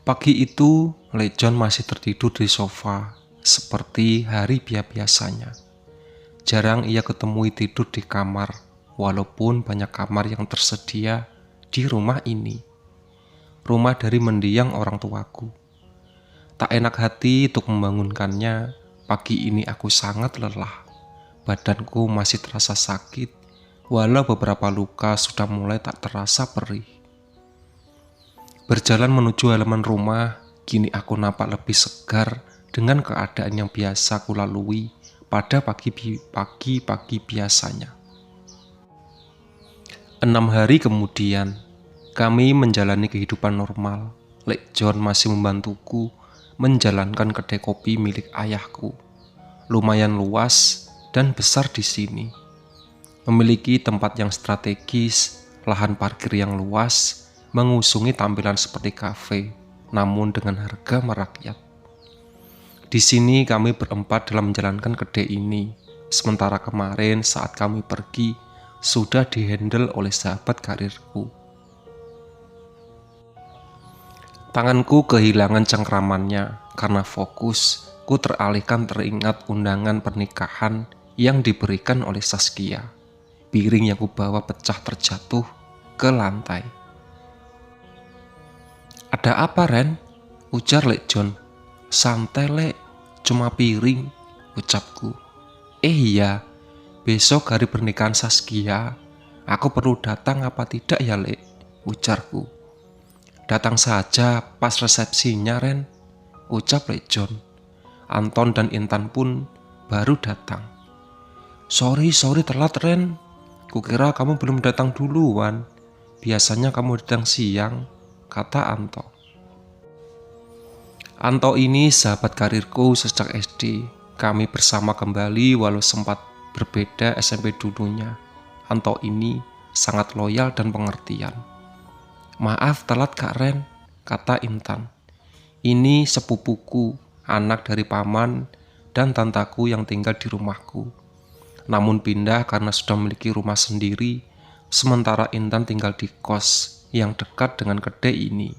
Pagi itu, Lejon masih tertidur di sofa, seperti hari biasanya. Jarang ia ketemui tidur di kamar, walaupun banyak kamar yang tersedia di rumah ini. Rumah dari mendiang orang tuaku. Tak enak hati untuk membangunkannya. Pagi ini aku sangat lelah. Badanku masih terasa sakit, walau beberapa luka sudah mulai tak terasa perih. Berjalan menuju halaman rumah, kini aku nampak lebih segar dengan keadaan yang biasa aku lalui pada pagi-pagi biasanya. 6 hari kemudian, kami menjalani kehidupan normal. Lek John masih membantuku menjalankan kedai kopi milik ayahku. Lumayan luas dan besar di sini. Memiliki tempat yang strategis, lahan parkir yang luas, mengusungi tampilan seperti kafe, namun dengan harga merakyat. Di sini kami berempat dalam menjalankan kedai ini, sementara kemarin saat kami pergi, sudah dihandle oleh sahabat karirku. Tanganku kehilangan cengkramannya karena fokus ku teralihkan teringat undangan pernikahan yang diberikan oleh Saskia. Piring yang kubawa pecah terjatuh ke lantai. "Ada apa, Ren?" ujar Lek John. "Santai, Lek, cuma piring," ucapku. Iya, besok hari pernikahan Saskia. Aku perlu datang apa tidak ya, Lek?" ujarku. "Datang saja pas resepsinya, Ren," ucap Lek John. Anton dan Intan pun baru datang. Sorry telat, Ren. Kukira kamu belum datang duluan. Biasanya kamu datang siang," kata Anto. Anto ini sahabat karirku sejak SD. Kami bersama kembali walau sempat berbeda SMP dulunya. Anto ini sangat loyal dan pengertian. "Maaf telat Kak Ren," kata Intan. "Ini sepupuku, anak dari paman dan tantaku yang tinggal di rumahku. Namun pindah karena sudah memiliki rumah sendiri, sementara Intan tinggal di kos yang dekat dengan kedai ini.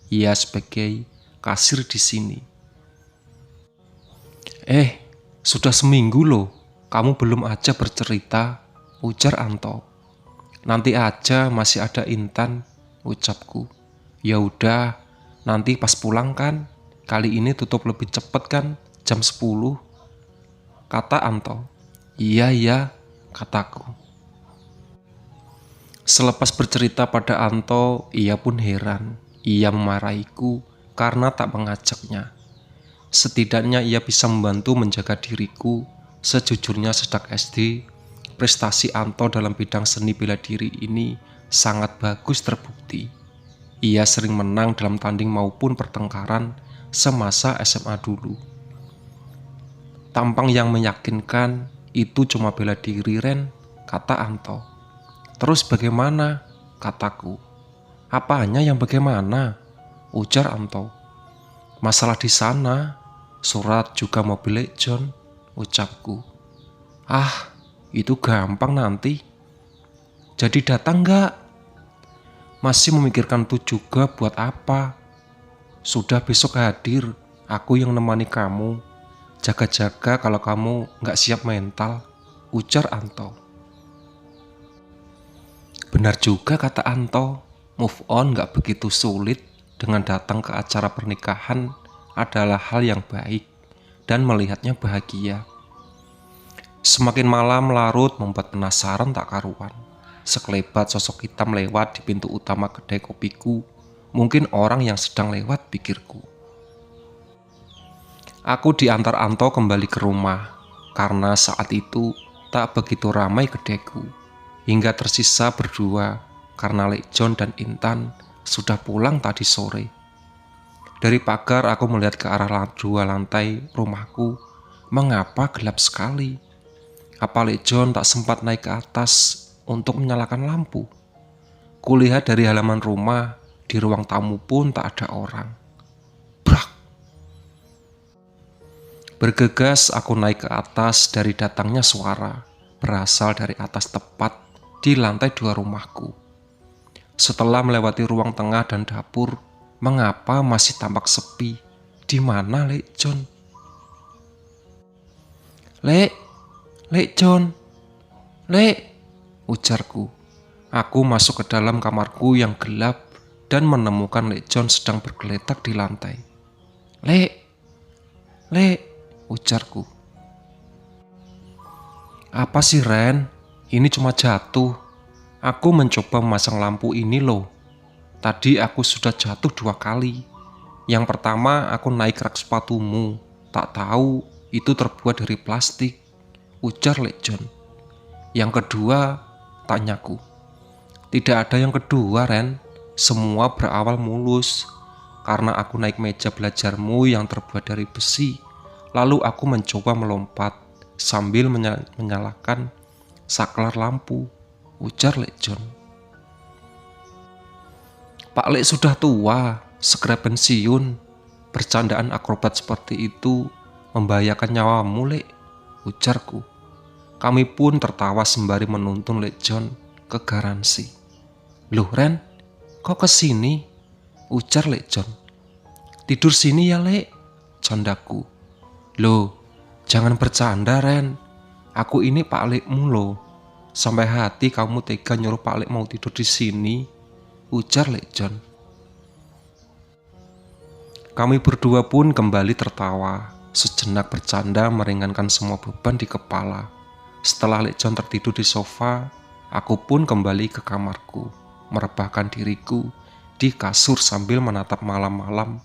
Ia sebagai kasir di sini." Sudah seminggu loh, kamu belum aja bercerita," ujar Anto. "Nanti aja, masih ada Intan," ucapku. "Ya udah, nanti pas pulang kan. Kali ini tutup lebih cepat kan, jam 10," kata Anto. Iya, kataku. Selepas bercerita pada Anto, ia pun heran. Ia memarahiku karena tak mengajaknya. Setidaknya ia bisa membantu menjaga diriku. Sejujurnya sejak SD, prestasi Anto dalam bidang seni bela diri ini sangat bagus terbukti. Ia sering menang dalam tanding maupun pertengkaran semasa SMA dulu. "Tampang yang meyakinkan, itu cuma bela diri, Ren," kata Anto. "Terus bagaimana?" kataku. "Apanya yang bagaimana?" ujar Anto. "Masalah di sana, surat juga mobil Lek John," ucapku. Itu gampang nanti. Jadi datang nggak? Masih memikirkan itu juga buat apa? Sudah besok hadir, aku yang nemani kamu. Jaga-jaga kalau kamu nggak siap mental, ujar Anto. Benar juga kata Anto, move on nggak begitu sulit. Dengan datang ke acara pernikahan adalah hal yang baik dan melihatnya bahagia. Semakin malam larut membuat penasaran tak karuan. Sekelebat sosok hitam lewat di pintu utama kedai kopiku. Mungkin orang yang sedang lewat, pikirku. Aku diantar Anto kembali ke rumah karena saat itu tak begitu ramai kedaiku. Hingga tersisa berdua karena Lek John dan Intan sudah pulang tadi sore. Dari pagar aku melihat ke arah dua lantai rumahku. Mengapa gelap sekali? Apa Lek John tak sempat naik ke atas untuk menyalakan lampu? Kulihat dari halaman rumah, di ruang tamu pun tak ada orang. Brak! Bergegas aku naik ke atas dari datangnya suara, berasal dari atas tepat di lantai 2 rumahku. Setelah melewati ruang tengah dan dapur, Mengapa masih tampak sepi? Di mana Lek John? Lek John, Lek, ujarku. Aku masuk ke dalam kamarku yang gelap dan menemukan Lek John sedang bergeletak di lantai. Lek, ujarku. Apa sih Ren? Ini cuma jatuh. Aku mencoba memasang lampu ini loh. Tadi aku sudah jatuh 2 kali. Yang pertama aku naik rak sepatumu. Tak tahu itu terbuat dari plastik, ujar Lek John. Yang kedua, tanyaku. Tidak ada yang kedua Ren. Semua berawal mulus. Karena aku naik meja belajarmu yang terbuat dari besi. Lalu aku mencoba melompat sambil menyalakan saklar lampu, ujar Lek John. Pak Lek sudah tua, segera pensiun. Bercandaan akrobat seperti itu membahayakan nyawamu, Lek, ujarku. Kami pun tertawa sembari menuntun Lek John ke garansi. Loh Ren, kok kesini? Ujar Lek John. Tidur sini ya Lek, candaku. Loh, jangan bercanda Ren. Aku ini Pak Lekmu loh. Sampai hati kamu tega nyuruh Pak Lek mau tidur di sini, ujar Lek John. Kami berdua pun kembali tertawa. Sejenak bercanda meringankan semua beban di kepala. Setelah Lek John tertidur di sofa, aku pun kembali ke kamarku, merebahkan diriku di kasur sambil menatap malam-malam.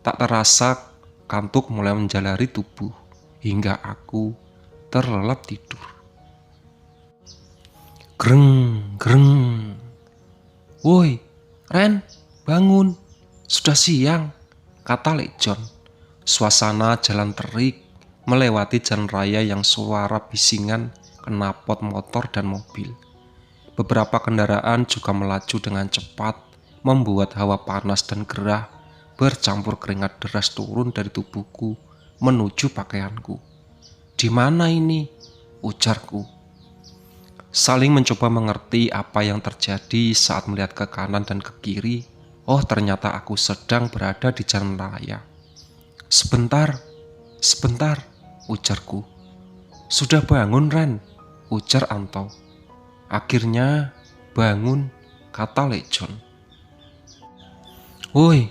Tak terasa kantuk mulai menjalari tubuh hingga aku terlelap tidur. Greng. Woi, Ren, bangun. Sudah siang, kata Lek John. Suasana jalan terik melewati jalan raya yang suara bisingan knalpot motor dan mobil. Beberapa kendaraan juga melaju dengan cepat, membuat hawa panas dan gerah bercampur keringat deras turun dari tubuhku menuju pakaianku. Di mana ini? Ujarku. Saling mencoba mengerti apa yang terjadi saat melihat ke kanan dan ke kiri. Oh, ternyata aku sedang berada di jalan raya. Sebentar, ujarku. Sudah bangun Ren, ujar Anto. Akhirnya bangun, kata Lek John. Woi,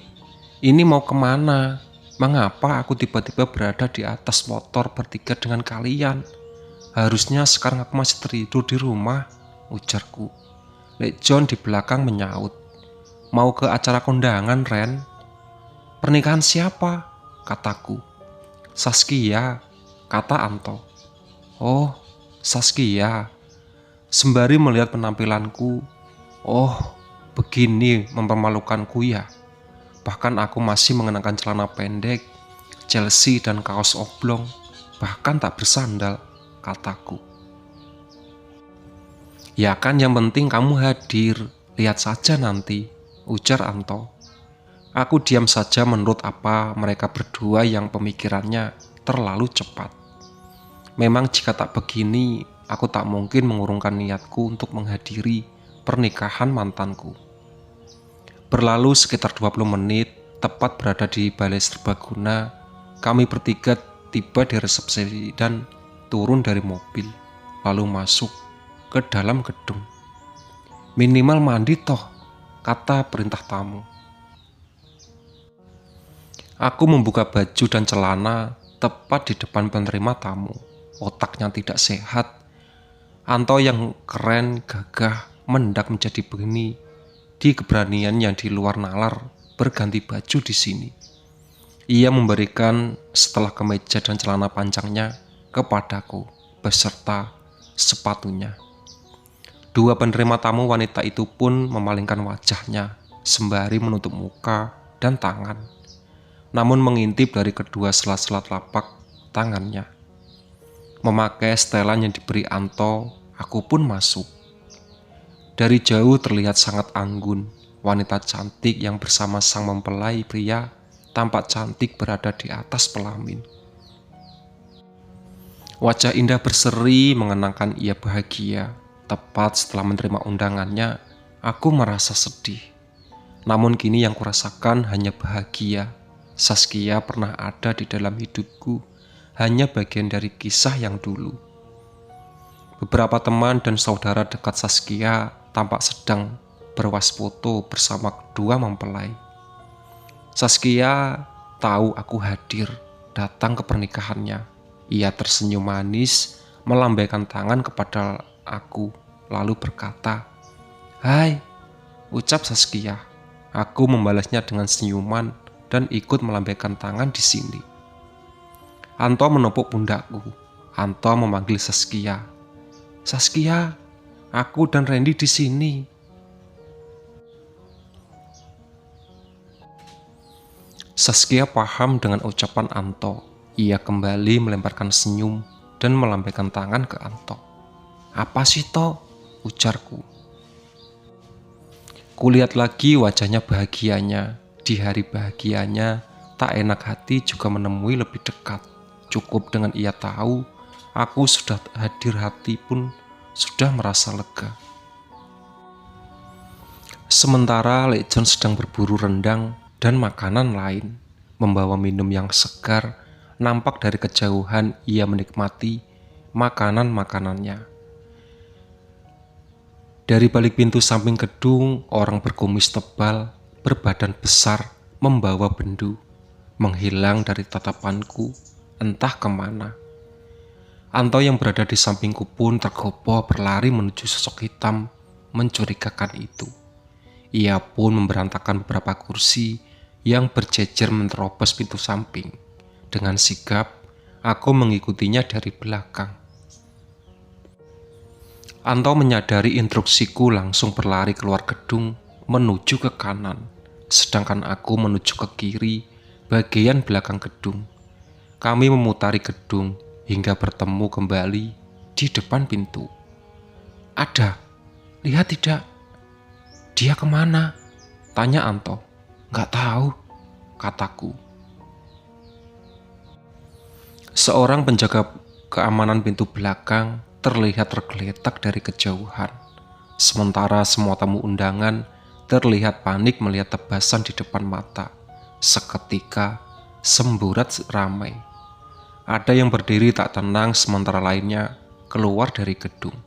ini mau kemana? Mengapa aku tiba-tiba berada di atas motor bertiga dengan kalian? Harusnya sekarang aku masih tidur di rumah, ujarku. Lek John di belakang menyaut. Mau ke acara kondangan, Ren? Pernikahan siapa? Kataku. Saskia, kata Anto. Oh, Saskia. Sembari melihat penampilanku. Oh, begini mempermalukanku ya. Bahkan aku masih mengenakan celana pendek, jersey dan kaos oblong. Bahkan tak bersandal, kataku. Ya kan yang penting kamu hadir, lihat saja nanti, ujar Anto. Aku diam saja menurut apa mereka berdua yang pemikirannya terlalu cepat. Memang jika tak begini, aku tak mungkin mengurungkan niatku untuk menghadiri pernikahan mantanku. Berlalu sekitar 20 menit, tepat berada di balai serbaguna, kami bertiga tiba di resepsi dan turun dari mobil, lalu masuk ke dalam gedung. Minimal mandi toh, kata perintah tamu. Aku membuka baju dan celana tepat di depan penerima tamu. Otaknya tidak sehat. Anto yang keren, gagah, mendak menjadi begini. Di keberanian yang di luar nalar, berganti baju di sini. Ia memberikan setelah kemeja dan celana panjangnya kepadaku, beserta sepatunya. Dua penerima tamu wanita itu pun memalingkan wajahnya, sembari menutup muka dan tangan, namun mengintip dari kedua sela-sela telapak tangannya. Memakai setelan yang diberi Anto, aku pun masuk. Dari jauh terlihat sangat anggun, wanita cantik yang bersama sang mempelai pria tampak cantik berada di atas pelamin. Wajah indah berseri mengenangkan ia bahagia. Tepat setelah menerima undangannya, aku merasa sedih. Namun kini yang kurasakan hanya bahagia. Saskia pernah ada di dalam hidupku, hanya bagian dari kisah yang dulu. Beberapa teman dan saudara dekat Saskia tampak sedang berwasfoto bersama kedua mempelai. Saskia tahu aku hadir, datang ke pernikahannya. Ia tersenyum manis, melambaikan tangan kepada aku, lalu berkata, "Hai," ucap Saskia. Aku membalasnya dengan senyuman dan ikut melambaikan tangan di sini. Anto menepuk pundakku. Anto memanggil Saskia. "Saskia, aku dan Randy di sini." Saskia paham dengan ucapan Anto. Ia kembali melemparkan senyum dan melambaikan tangan ke Anto. "Apa sih, To?" ujarku. Kulihat lagi wajahnya bahagianya. Di hari bahagianya, tak enak hati juga menemui lebih dekat. Cukup dengan ia tahu, aku sudah hadir, hati pun sudah merasa lega. Sementara Lek John sedang berburu rendang dan makanan lain. Membawa minum yang segar, nampak dari kejauhan ia menikmati makanan-makanannya. Dari balik pintu samping gedung, orang berkumis tebal, berbadan besar, membawa bendu, menghilang dari tatapanku, entah kemana. Anto yang berada di sampingku pun tergopoh berlari menuju sosok hitam mencurigakan itu. Ia pun memberantakan beberapa kursi yang berjejer menerobos pintu samping. Dengan sigap, aku mengikutinya dari belakang. Anto menyadari instruksiku langsung berlari keluar gedung menuju ke kanan, sedangkan aku menuju ke kiri, bagian belakang gedung. Kami memutari gedung hingga bertemu kembali di depan pintu. "Ada, lihat tidak?" "Dia kemana?" tanya Anto. "Nggak tahu," kataku. Seorang penjaga keamanan pintu belakang terlihat tergeletak dari kejauhan. Sementara semua tamu undangan terlihat panik melihat tebasan di depan mata. Seketika, semburat ramai. Ada yang berdiri tak tenang sementara lainnya keluar dari gedung.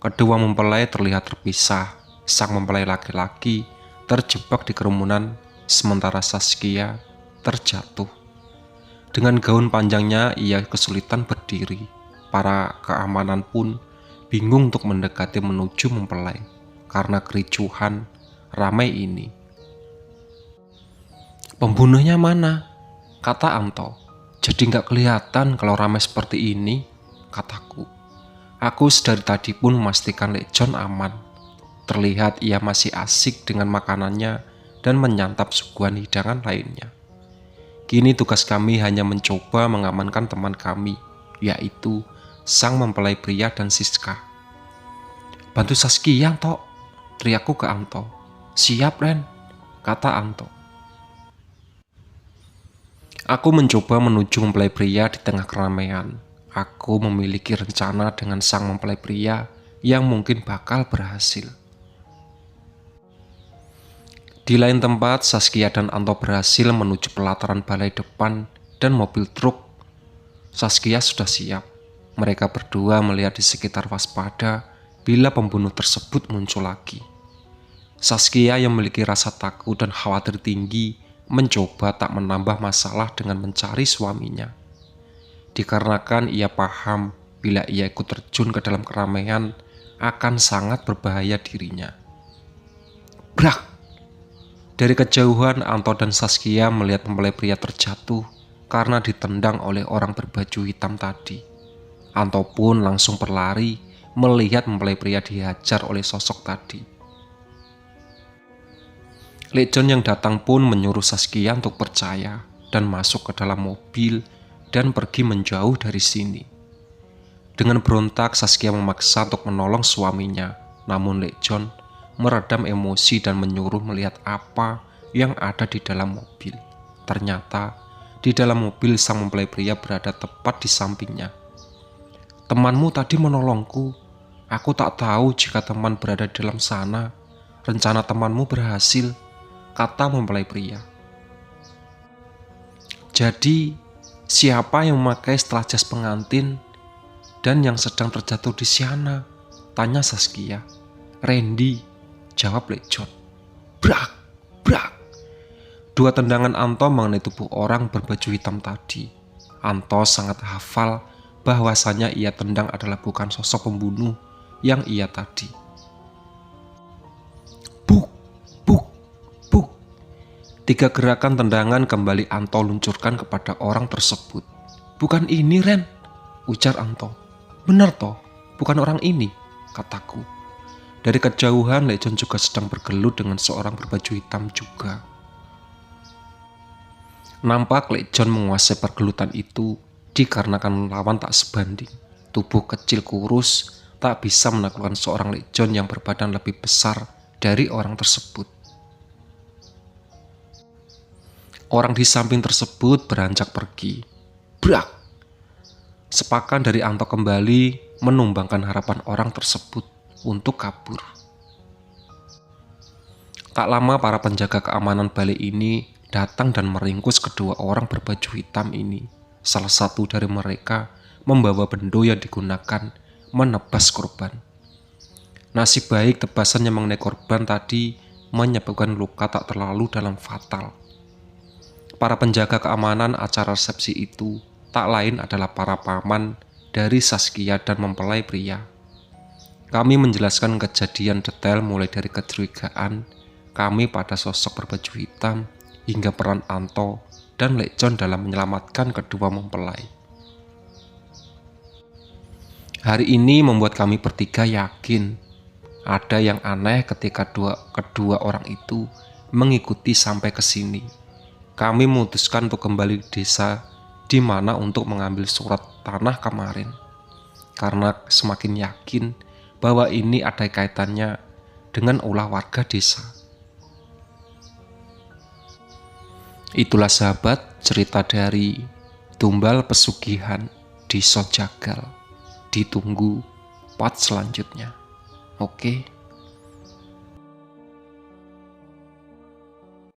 Kedua mempelai terlihat terpisah. Sang mempelai laki-laki terjebak di kerumunan, sementara Saskia terjatuh. Dengan gaun panjangnya, ia kesulitan berdiri. Para keamanan pun bingung untuk mendekati menuju mempelai karena kericuhan ramai ini. "Pembunuhnya mana?" kata Anto. "Jadi nggak kelihatan kalau ramai seperti ini," kataku. Aku sedari tadi pun memastikan Lek John aman. Terlihat ia masih asik dengan makanannya dan menyantap suguhan hidangan lainnya. Kini tugas kami hanya mencoba mengamankan teman kami, yaitu sang mempelai pria dan Siska. "Bantu Saskia, Tok," teriakku ke Anto. "Siap, Ren," kata Anto. Aku mencoba menuju mempelai pria di tengah keramaian. Aku memiliki rencana dengan sang mempelai pria yang mungkin bakal berhasil. Di lain tempat, Saskia dan Anto berhasil menuju pelataran balai depan dan mobil truk. Saskia sudah siap. Mereka berdua melihat di sekitar waspada bila pembunuh tersebut muncul lagi. Saskia yang memiliki rasa takut dan khawatir tinggi mencoba tak menambah masalah dengan mencari suaminya. Dikarenakan ia paham bila ia ikut terjun ke dalam keramaian akan sangat berbahaya dirinya. Brak! Dari kejauhan, Anto dan Saskia melihat mempelai pria terjatuh karena ditendang oleh orang berbaju hitam tadi. Anto pun langsung berlari melihat mempelai pria dihajar oleh sosok tadi. Lek John yang datang pun menyuruh Saskia untuk percaya dan masuk ke dalam mobil dan pergi menjauh dari sini. Dengan berontak, Saskia memaksa untuk menolong suaminya, namun Lek John meredam emosi dan menyuruh melihat apa yang ada di dalam mobil. Ternyata di dalam mobil sang mempelai pria berada tepat di sampingnya. "Temanmu tadi menolongku. Aku tak tahu jika teman berada di dalam sana. Rencana temanmu berhasil," kata mempelai pria. Jadi, siapa yang memakai setelah jas pengantin dan yang sedang terjatuh di sana? Tanya Saskia. Randy, jawab Lek John. Brak, brak. 2 tendangan Anto mengenai tubuh orang berbaju hitam tadi. Anto sangat hafal bahwasanya ia tendang adalah bukan sosok pembunuh yang ia tadi. Buk, buk, buk. 3 gerakan tendangan kembali Anto luncurkan kepada orang tersebut. Bukan ini, Ren, ujar Anto. Benar toh, bukan orang ini, kataku. Dari kejauhan, Lek John juga sedang bergelut dengan seorang berbaju hitam juga. Nampak Lek John menguasai pergelutan itu dikarenakan lawan tak sebanding. Tubuh kecil kurus tak bisa menaklukkan seorang Lek John yang berbadan lebih besar dari orang tersebut. Orang di samping tersebut beranjak pergi. Brak! Sepakan dari Anto kembali menumbangkan harapan orang tersebut untuk kabur. Tak lama para penjaga keamanan balik ini datang dan meringkus kedua orang berbaju hitam ini. Salah satu dari mereka membawa bendo yang digunakan menebas korban. Nasib baik tebasan yang mengenai korban tadi menyebabkan luka tak terlalu dalam fatal. Para penjaga keamanan acara resepsi itu tak lain adalah para paman dari Saskia dan mempelai pria. Kami menjelaskan kejadian detail mulai dari kecurigaan kami pada sosok berbaju hitam hingga peran Anto dan Lek John dalam menyelamatkan kedua mempelai. Hari ini membuat kami bertiga yakin ada yang aneh ketika kedua orang itu mengikuti sampai ke sini. Kami memutuskan untuk kembali ke desa di mana untuk mengambil surat tanah kemarin. Karena semakin yakin bahwa ini ada kaitannya dengan ulah warga desa. Itulah sahabat cerita dari Tumbal Pesugihan di Sojagal. Ditunggu part selanjutnya. Oke.